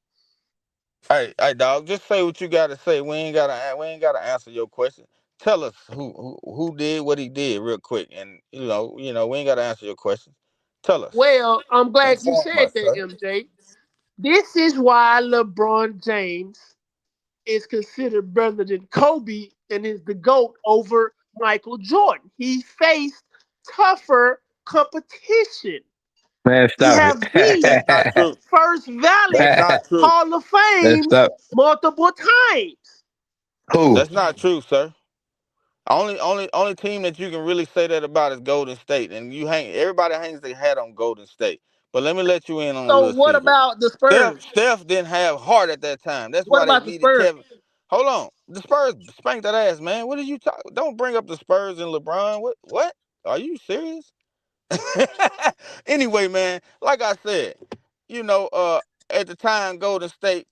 Hey, dog, just say what you gotta say. We ain't gotta answer your question. Tell us who did what he did real quick, and we ain't gotta answer your question. Tell us, Well, I'm glad you inform said us, that, sir. MJ. This is why LeBron James is considered better than Kobe and is the GOAT over Michael Jordan. He faced tougher competition. Man, He stop have That's been not it. true. First That's Valley not true. Hall of Man, Fame stop. multiple times. Who? That's not true, sir. Only team that you can really say that about is Golden State, and everybody hangs their hat on Golden State. But let me let you in on a So little what secret. about the Steph Spurs? Steph didn't have heart at that time. That's What why they about the needed Spurs? Kevin. Hold on, the Spurs spanked that ass, man. What are you talking? Don't bring up the Spurs and LeBron. What? Are you serious? Anyway, man, like I said, at the time, Golden State.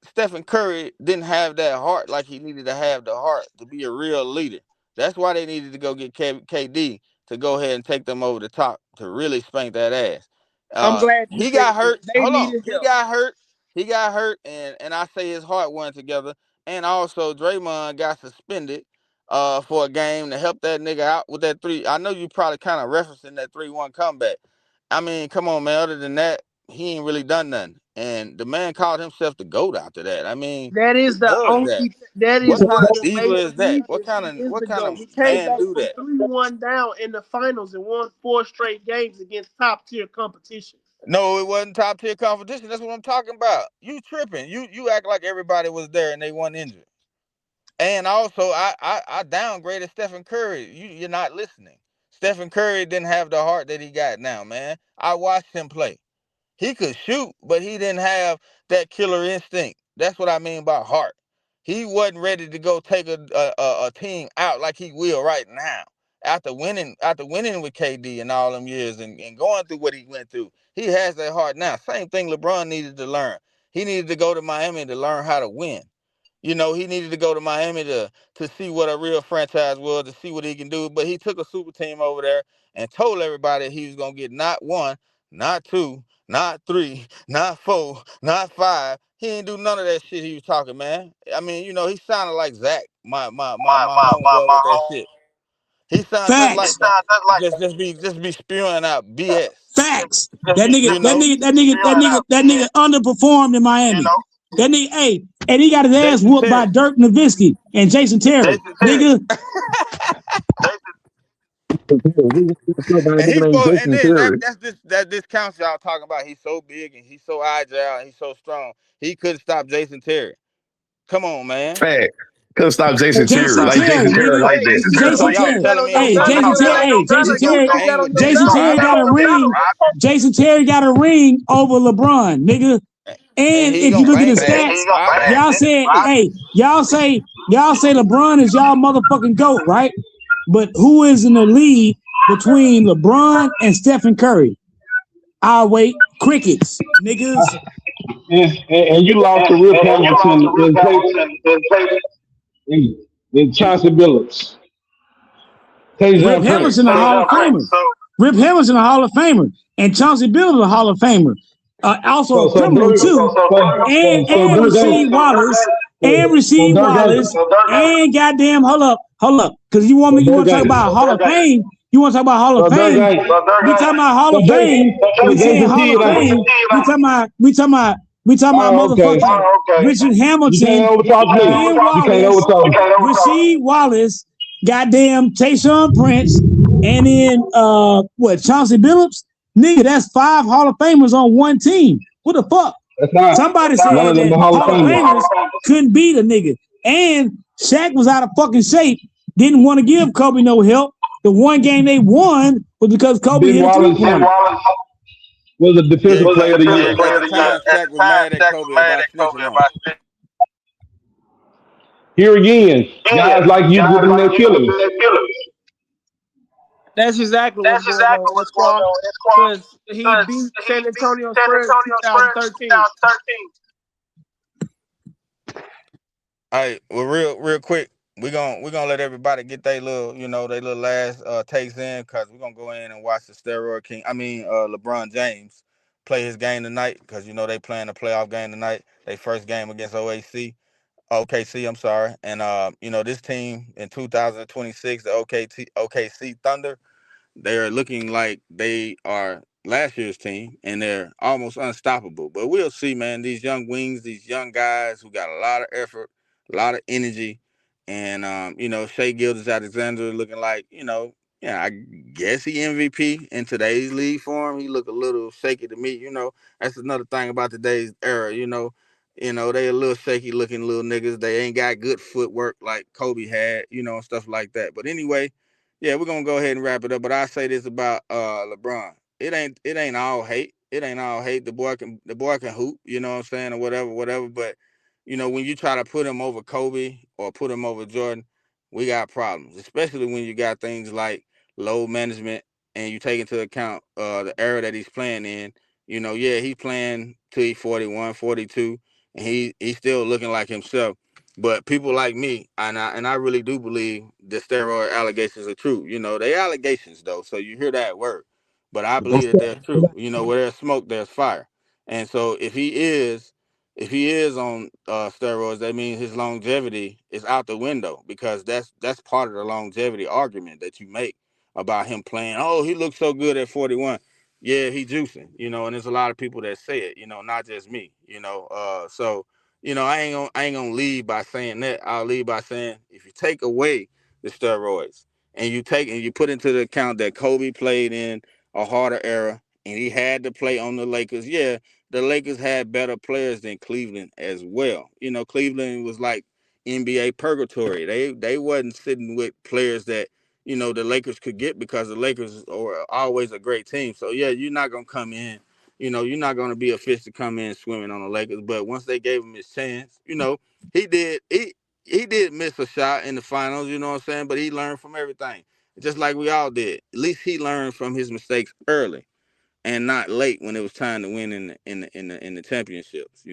Stephen Curry didn't have that heart like he needed to have the heart to be a real leader. That's why they needed to go get KD to go ahead and take them over the top to really spank that ass. I'm glad you He said got that. hurt. They Hold on. needed He help. got hurt. He got hurt, and I say his heart went together. And also, Draymond got suspended for a game to help that nigga out with that three. I know you probably kind of referencing that 3-1 comeback. I mean, come on, man. Other than that, he ain't really done nothing. And the man called himself the GOAT after that. I mean, That is who the does that? only. That is What one kind of of the diva major is that? What reasons kind he of is what the kind of GOAT. He came man back do from that? 3-1 down in the finals and won 4 straight games against top tier competition. No, it wasn't top tier competition. That's what I'm talking about. You tripping. You act like everybody was there and they weren't injured. And also, I downgraded Stephen Curry. You're not listening. Stephen Curry didn't have the heart that he got now, man. I watched him play. He could shoot, but he didn't have that killer instinct. That's what I mean by heart. He wasn't ready to go take a team out like he will right now. After winning with KD and all them years and going through what he went through, he has that heart now. Same thing LeBron needed to learn. He needed to go to Miami to learn how to win. He needed to go to Miami to see what a real franchise was, to see what he can do. But he took a super team over there and told everybody he was gonna get not one, not two, not three, not four, not five. He ain't do none of that shit he was talking, man. I mean, he sounded like Zach, my homeboy with that shit. He sounded just like Facts. that. Just be spewing out BS. Facts. That nigga, You that know? nigga, that nigga, that nigga, that nigga underperformed in Miami. That nigga, hey, and he got his ass Jason whooped by Terry. Dirk Nowitzki and Jason Terry. Nigga, And he's supposed, and Jason then Terry. that this counts y'all talking about. He's so big and he's so agile and he's so strong. He couldn't stop Jason Terry. Come on, man. Fact. Couldn't stop Jason Terry. Jason Like Terry, Jason Terry nigga. like Hey, that. you got So Jason y'all you Terry. got telling on me your I'm Hey, not brother. Jason gonna You Terry. got let on Hey, your a Jason brother. nigga Terry. You got hang on with your me, Jason so brother. I Terry got a gotta ring. Jason Terry got a ring over LeBron, nigga. and And he if you gonna look at the bang that. stats, I got y'all that. said, hey, y'all say LeBron is y'all motherfucking GOAT, right? But who is in the lead between LeBron and Stephen Curry? I'll wait. Crickets, niggas. And you lost to Rip Hamilton in Chauncey Billups, Rip Tayshaun Hamilton, a Prince. Hall of Famer. Rip Hamilton, a Hall of Famer. And Chauncey Billups, a Hall of Famer. Also So a so criminal, Dirk too. And Dirk Rasheed ain't Wallace. And so Rasheed Dirk ain't Wallace. And goddamn, hold up. Because you so want Dirk to talk ain't about Hall of Fame. You want to talk about Hall of so Dirk Fame. ain't We talking about Hall so of Dirk Fame. so We saying Jason Hall of Kidd ain't. Fame. We talking about Oh, okay. motherfucking Richard You can't Hamilton, overtalk me. Ben You can't Wallace, overtalk me. Rasheed Wallace, goddamn Tayshaun Prince, and then Chauncey Billups? Nigga, that's 5 Hall of Famers on one team. What the fuck? That's not Somebody none said of them that the Hall of Hall of Famers. Famers couldn't beat a nigga. And Shaq was out of fucking shape, didn't want to give Kobe no help. The one game they won was because Kobe Ben hit a Wallace three-pointer. was a Yeah, defensive player of the year. at the time, Shaq was mad at Kobe about snitching on him. Here again, guys like you getting their feelings. That's exactly what's going on, Esquire. Because he beat San Antonio Spurs in 2013. All right, well, real quick, we gonna let everybody get their little, their little last takes in, cause we're gonna go in and watch the steroid king. I mean, LeBron James play his game tonight, cause they playing a playoff game tonight. They first game against OKC. I'm sorry, and this team in 2026, the OKC Thunder. They're looking like they are last year's team, and they're almost unstoppable. But we'll see, man. These young wings, these young guys who got a lot of effort, a lot of energy, and Shea Gilgeous-Alexander looking like, yeah, I guess he MVP in today's league form. He look a little shaky to me. That's another thing about today's era. They a little shaky looking little niggas. They ain't got good footwork like Kobe had, and stuff like that. But anyway, yeah, we're gonna go ahead and wrap it up. But I say this about LeBron. It ain't all hate. It ain't all hate. The boy can hoop, you know what I'm saying, or whatever. But when you try to put him over Kobe or put him over Jordan, we got problems. Especially when you got things like load management and you take into account the era that he's playing in. Yeah, he's playing till he's 41, 42, and he's still looking like himself. But people like me, and I really do believe the steroid allegations are true. They allegations though, so you hear that word. But I believe that they're true. Where there's smoke, there's fire. And so if he is on steroids, that means his longevity is out the window, because that's part of the longevity argument that you make about him playing. Oh, he looks so good at 41. Yeah, he juicing. And there's a lot of people that say it. Not just me. So I ain't gonna lead by saying that. I'll lead by saying, if you take away the steroids and you put into the account that Kobe played in a harder era and he had to play on the Lakers. Yeah, the Lakers had better players than Cleveland as well. Cleveland was like NBA purgatory. They wasn't sitting with players that the Lakers could get, because the Lakers are always a great team. So yeah, you're not gonna come in. You're not going to be a fish to come in swimming on the Lakers. But once they gave him his chance, he did he did miss a shot in the finals, you know what I'm saying? But he learned from everything, just like we all did. At least he learned from his mistakes early and not late when it was time to win in the championships.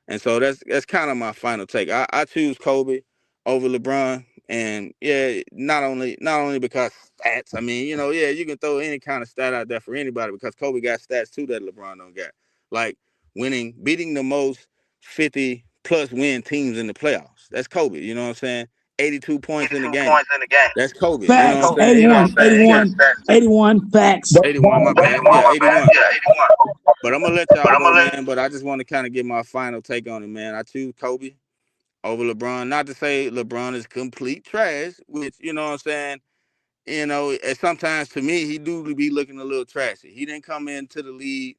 And so that's kind of my final take. I choose Kobe over LeBron, and yeah, not only because stats. I mean, yeah, you can throw any kind of stat out there for anybody, because Kobe got stats too that LeBron don't got, like beating the most 50 plus win teams in the playoffs. That's Kobe. You know what I'm saying? 82 points in the game. That's Kobe. You know Facts. what I'm saying? He got stats too. 81 facts. 81, my bad. Yeah, 81. But I'm gonna let y'all go, man. But I just want to kind of get my final take on it, man. I choose Kobe over LeBron. Not to say LeBron is complete trash, which, you know what I'm saying. And sometimes to me he do be looking a little trashy. He didn't come into the league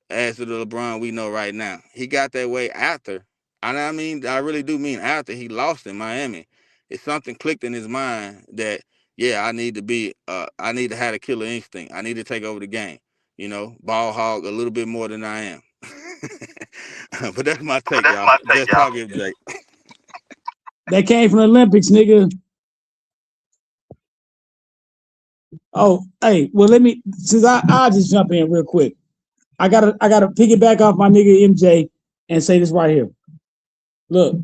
as the LeBron we know right now. He got that way after. And I mean, I really do mean after he lost in Miami. It's something clicked in his mind that, yeah, I need to have a killer instinct. I need to take over the game. Ball hog a little bit more than I am. But that's my take, y'all. Just talking, Jake. That came from the Olympics, nigga. Oh, hey, well, since I'll just jump in real quick. I gotta piggyback off my nigga MJ and say this right here. Look,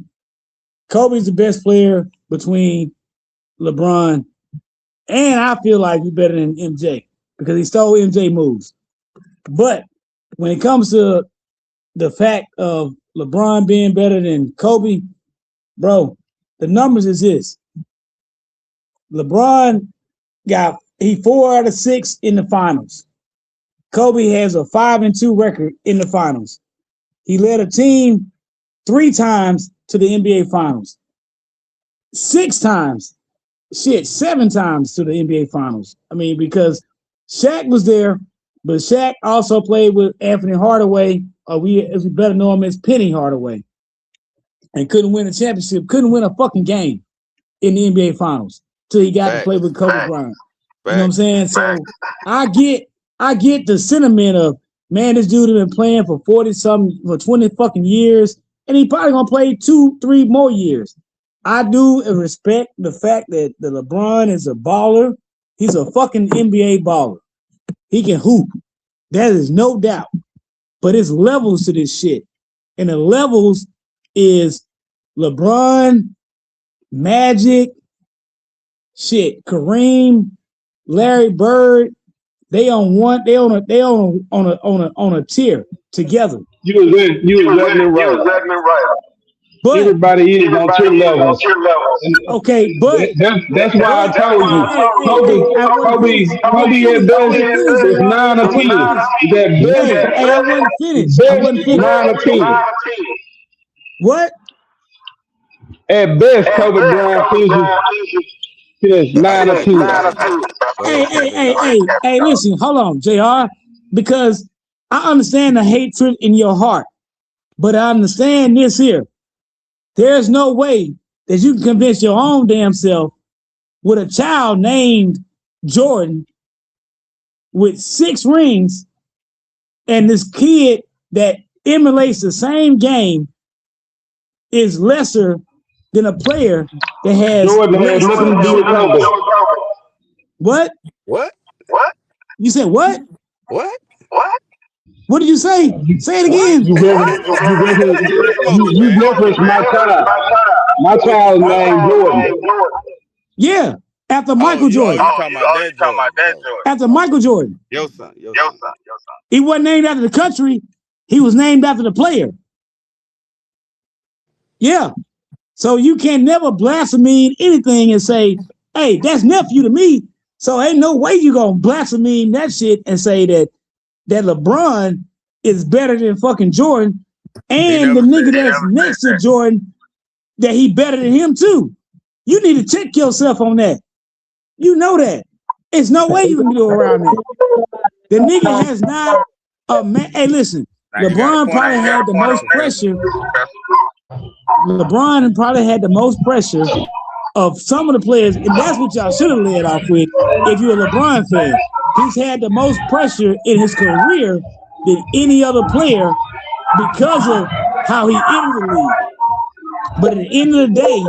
Kobe's the best player between LeBron, and I feel like he's better than MJ because he stole MJ moves. But when it comes to the fact of LeBron being better than Kobe, bro, the numbers is this. LeBron he 4 out of 6 in the finals. Kobe has a 5-2 record in the finals. He led a team 3 times to the NBA finals. 6 times, 7 times to the NBA finals. I mean, because Shaq was there, but Shaq also played with Anthony Hardaway, or as we better know him as Penny Hardaway. and couldn't win a championship, couldn't win a fucking game in the NBA Finals till he got to play with Kobe Bryant. You know what I'm saying? So I get the sentiment of, man, this dude has been playing for 20 fucking years, and he probably gonna play 2-3 more years. I do respect the fact that the LeBron is a baller. He's a fucking NBA baller. He can hoop. That is no doubt. But it's levels to this shit. And the levels is LeBron, Magic, shit, Kareem, Larry Bird. They on a tier together. You was exactly right. But Everybody is on tier levels. okay, but that's why I told you, Kobe at best is 9 or 10. That best, I wasn't finished. 9 or 10. What? At best, Kobe Bryant finishes 9 or 10. Hey, listen, hold on, JR, because I understand the hatred in your heart, but I understand this here. There's no way that you can convince your own damn self with a child named Jordan with 6 rings and this kid that emulates the same game is lesser than a player that has Jordan has nothing to do with Kobe. What? What? You said what? What? What did you say? Say it again. You referenced my child. My child's named Jordan. Yeah, after Michael Jordan. You talking about that Jordan? After Michael Jordan. Your son. He wasn't named after the country. He was named after the player. Yeah. So you can never blaspheme anything and say, hey, that's nephew to me. So ain't no way you gonna blaspheme that shit and say that LeBron is better than fucking Jordan, and the nigga that's next to Jordan, that he better than him too. You need to check yourself on that. You know that. There's no way you can go around that. The nigga has not a man. Hey, listen, LeBron probably had the most pressure. LeBron probably had the most pressure of some of the players, and that's what y'all should have led off with if you're a LeBron fan. He's had the most pressure in his career than any other player because of how he entered the league. But at the end of the day,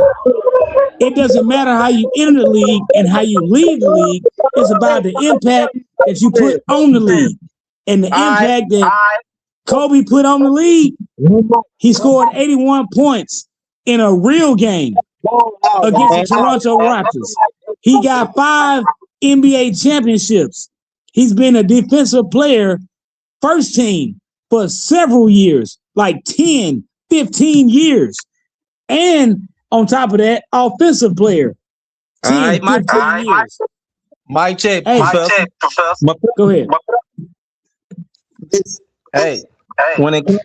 it doesn't matter how you enter the league and how you leave the league. It's about the impact that you put on the league. And the impact that Kobe put on the league, he scored 81 points in a real game against the Toronto Raptors. He got 5 NBA championships. He's been a defensive player, first team, for several years, like 10, 15 years. And on top of that, offensive player, 10, 15 years. Mic check, Hey, Professor. go ahead. Hey, when it comes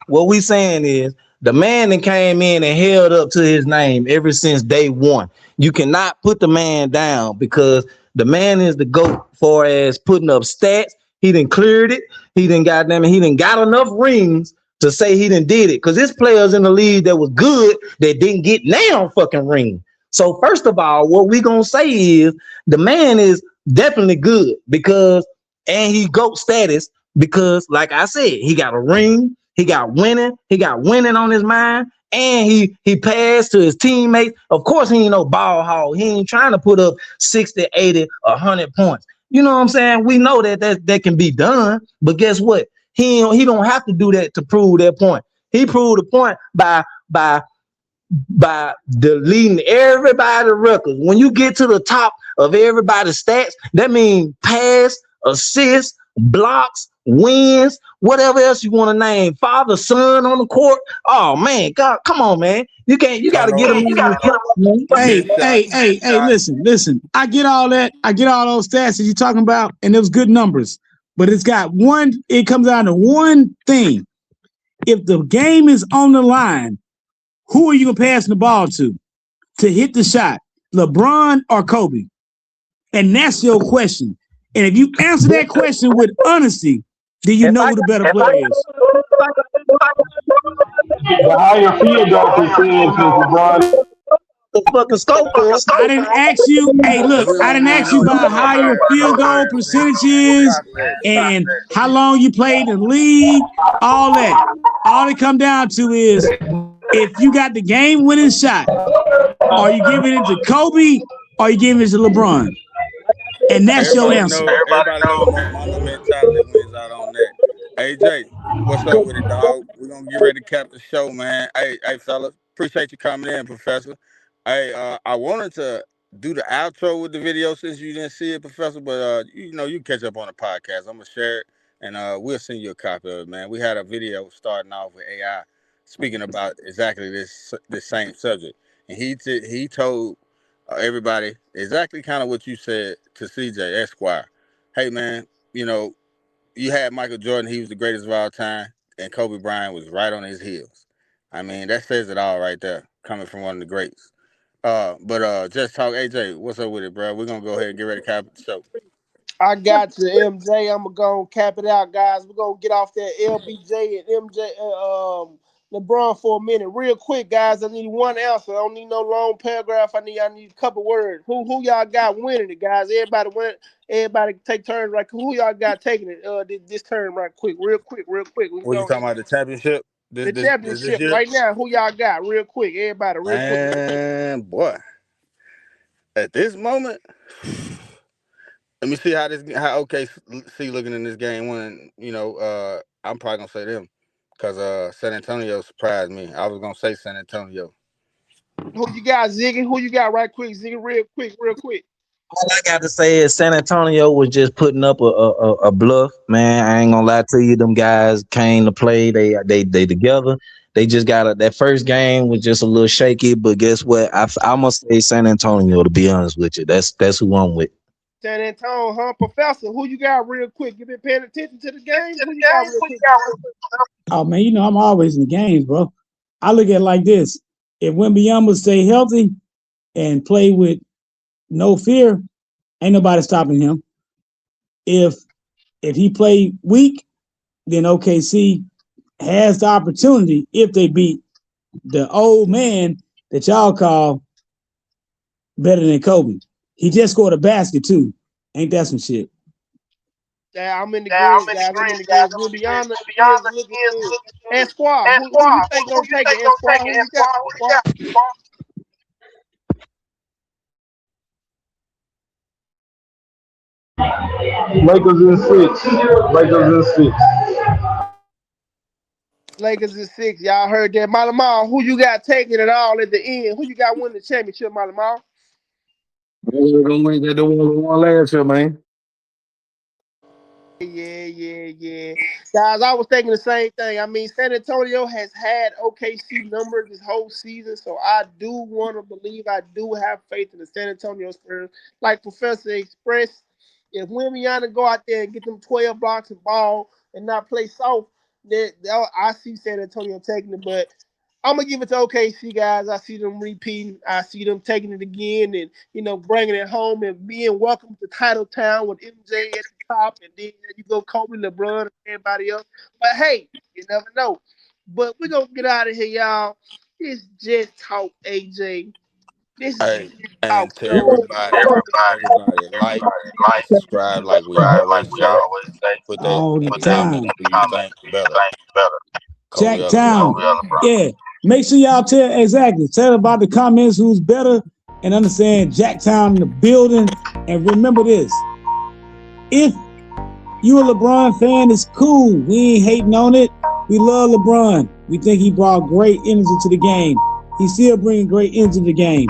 what we saying is the man that came in and held up to his name ever since day one. You cannot put the man down because the man is the GOAT for as putting up stats. He done cleared it. He done got enough rings to say he done did it. Because there's players in the league that was good that didn't get now fucking ring. So first of all, what we gonna say is the man is definitely good because, and he GOAT status because, like I said, he got a ring, he got winning on his mind, and he passed to his teammates. Of course, he ain't no ball hog. He ain't trying to put up 60, 80, 100 points. You know what I'm saying? We know that can be done, but guess what? He don't have to do that to prove that point. He proved the point by deleting everybody's records. When you get to the top of everybody's stats, that means pass, assists, blocks, wins, whatever else you want to name. Father, son on the court. Oh man, God, come on, man. You got to get him. Hey, listen. I get all that. I get all those stats that you're talking about, and those good numbers. But it comes down to one thing. If the game is on the line, who are you passing the ball to hit the shot? LeBron or Kobe? And that's your question. And if you answer that question with honesty, then you know who the better player is. The higher field goal percentage is LeBron. The fucking scoreboard. I didn't ask you. Hey, look, We I don't didn't need ask you no about how your scoreboard. field goal percentages Stop that. and how long you played in the league. All that. All it come down to is if you got the game winning shot, are you giving it to Kobe or are you giving it to LeBron? And that's your answer. Everybody know Mamba mentality wins out on that. Hey Jay, what's up with it, dog? We're gonna get ready to cap the show, man. Hey, fellas, appreciate you coming in, Professor. Hey, I wanted to do the outro with the video since you didn't see it, Professor, but you catch up on the podcast. I'm gonna share it and we'll send you a copy of it, man. We had a video starting off with AI speaking about exactly this same subject, and he told everybody exactly kind of what you said to CJ Esquire. Hey man, you had Michael Jordan, he was the greatest of all time, and Kobe Bryant was right on his heels. I mean, that says it all right there, coming from one of the greats. But just talk, AJ, what's up with it, bro? We're gonna go ahead and get ready to cap the show. I got you, MJ. I'm gonna cap it out, guys. We're gonna get off that LBJ and MJ, LeBron for a minute, real quick, guys. I need one answer. I don't need no long paragraph. I need a couple words. Who y'all got winning it, guys? Everybody win. Everybody take turns, right? Who y'all got taking it? This turn, right? Real quick. We can What you go talking about, the championship? the This championship year? right now. Who y'all got? Real quick, everybody, real quick. Man, boy, at this moment, let me see how OKC looking in this game when I'm probably gonna say them because San Antonio surprised me. I was gonna say San Antonio. Who you got, Ziggy? Who you got, right quick, Ziggy? Real quick. All I got to say is San Antonio was just putting up a bluff, man. I ain't gonna lie to you. Them guys came to play. They together. They just got that first game was just a little shaky, but guess what? I must say San Antonio, to be honest with you. That's who I'm with. San Antonio, huh? Professor, who you got real quick? You been paying attention to the game? Who you got real quick? Oh man, I'm always in the games, bro. I look at it like this: if Wembanyama stay healthy and play with no fear, ain't nobody stopping him. If he play weak, then OKC has the opportunity if they beat the old man that y'all call better than Kobe. He just scored a basket too. Ain't that some shit? Yeah, I'm in the greens, guys. I'm in the greens. We'll be on is looking good. Esquire, who you think gonna take it? Esquire, who you got? Esquire? Lakers in six. Lakers in six. Lakers is 6. Y'all heard that. Malamal, who you got taking it all at the end? Who you got winning the championship, Malamal? They're gonna win. They're the one who won last year, man. Yeah. Guys, I was thinking the same thing. I mean, San Antonio has had OKC numbers this whole season, so I do want to believe, I do have faith in the San Antonio Spurs. Like Professor expressed, if Wembanyama go out there and get them 12 blocks and ball and not play soft, then I see San Antonio taking it. But I'm gonna give it to OKC, guys. I see them repeating. I see them taking it again, and bringing it home and being welcome to Title Town with MJ at the top, and then you go Kobe, LeBron, and everybody else. But hey, you never know. But we're gonna get out of here, y'all. It's just talk, AJ. This is Hey, just talk and to show. everybody, like, subscribe, like we always say. Put that All the comments. time. Do you think better? Kobe Jack or Town. LeBron? Yeah. Make sure y'all tell about the comments who's better and understand Jack Town in the building. And remember this: if you a LeBron fan, it's cool. We ain't hating on it. We love LeBron. We think he brought great energy to the game. He's still bringing great energy to the game.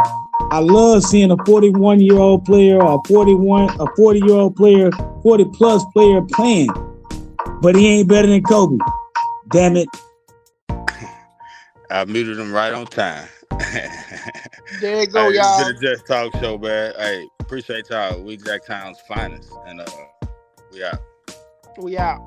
I love seeing a 41-year-old player or a 40-year-old player, 40-plus player playing. But he ain't better than Kobe. Damn it. I muted him right on time. There you go, Hey, it's been y'all. a Just Talk show, man. Hey, appreciate y'all. We Jack Town's finest, and we out. We out.